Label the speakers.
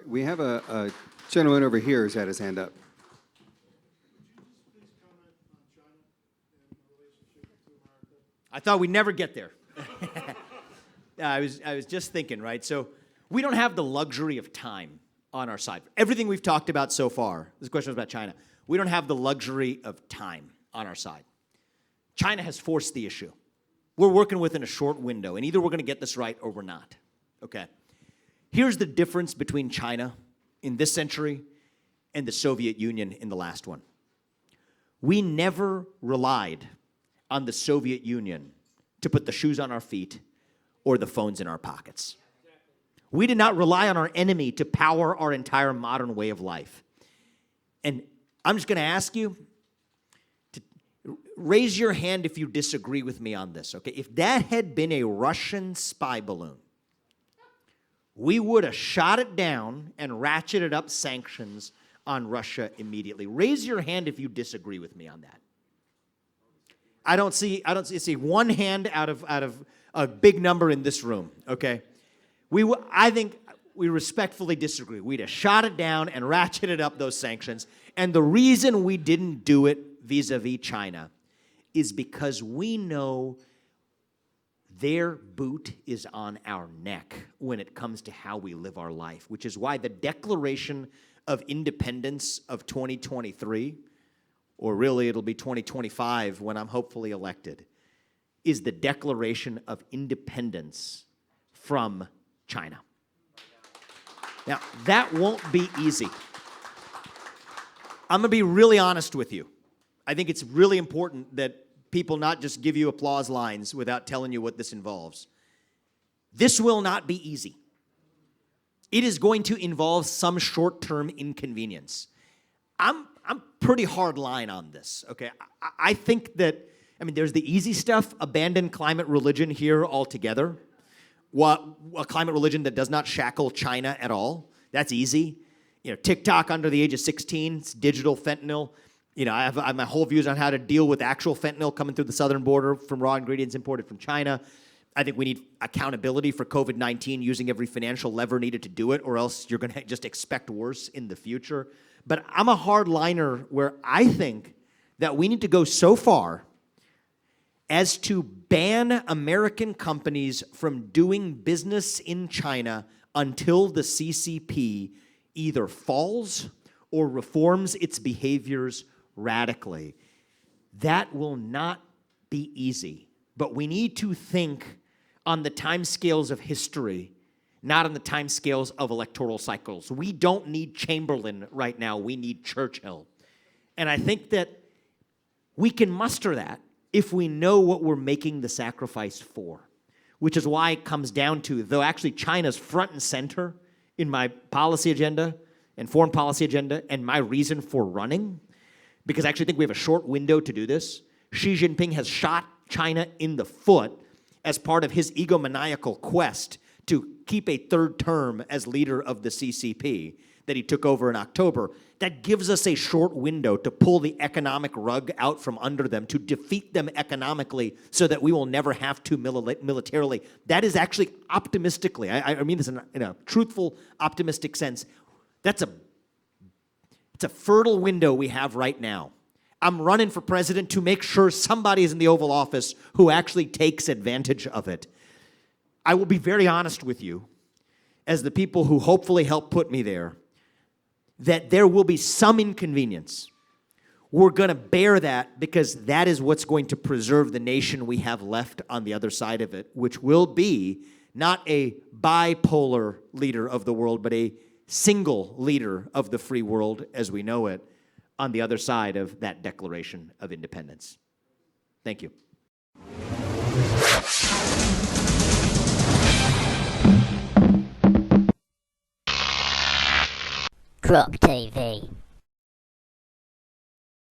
Speaker 1: We have a gentleman over here who's had his hand up.
Speaker 2: I thought we'd never get there. I was just thinking, right? So we don't have the luxury of time on our side. Everything we've talked about so far, this question was about China. We don't have the luxury of time on our side. China has forced the issue. We're working within a short window, and either we're going to get this right or we're not, okay? Here's the difference between China in this century and the Soviet Union in the last one. We never relied on the Soviet Union to put the shoes on our feet or the phones in our pockets. We did not rely on our enemy to power our entire modern way of life. And I'm just going to ask you to raise your hand if you disagree with me on this, okay? If that had been a Russian spy balloon, we would have shot it down and ratcheted up sanctions on Russia immediately. Raise your hand if you disagree with me on that. I don't see one hand out of a big number in this room, okay? I think we respectfully disagree. We'd have shot it down and ratcheted up those sanctions. And the reason we didn't do it vis-a-vis China is because we know their boot is on our neck when it comes to how we live our life, which is why the Declaration of Independence of 2023, or really it'll be 2025 when I'm hopefully elected, is the Declaration of Independence from China. Now, that won't be easy. I'm going to be really honest with you. I think it's really important that people not just give you applause lines without telling you what this involves. This will not be easy. It is going to involve some short-term inconvenience. I'm pretty hard line on this, okay? I think that, there's the easy stuff, abandon climate religion here altogether. A climate religion that does not shackle China at all. That's easy. TikTok under the age of 16, it's digital fentanyl. I have my whole views on how to deal with actual fentanyl coming through the southern border from raw ingredients imported from China. I think we need accountability for COVID-19, using every financial lever needed to do it, or else you're going to just expect worse in the future. But I'm a hardliner where I think that we need to go so far as to ban American companies from doing business in China until the CCP either falls or reforms its behaviors radically. That will not be easy, but we need to think on the timescales of history, not on the timescales of electoral cycles. We don't need Chamberlain right now, we need Churchill. And I think that we can muster that if we know what we're making the sacrifice for, which is why it comes down to, though actually China's front and center in my policy agenda and foreign policy agenda and my reason for running, because I actually think we have a short window to do this. Xi Jinping has shot China in the foot as part of his egomaniacal quest to keep a third term as leader of the CCP that he took over in October. That gives us a short window to pull the economic rug out from under them, to defeat them economically so that we will never have to militarily. That is actually optimistically, I mean this in a truthful, optimistic sense, it's a fertile window we have right now. I'm running for president to make sure somebody is in the Oval Office who actually takes advantage of it. I will be very honest with you, as the people who hopefully helped put me there, that there will be some inconvenience. We're going to bear that because that is what's going to preserve the nation we have left on the other side of it, which will be not a bipolar leader of the world, but a single leader of the free world as we know it on the other side of that Declaration of Independence. Thank you.
Speaker 3: Croc TV.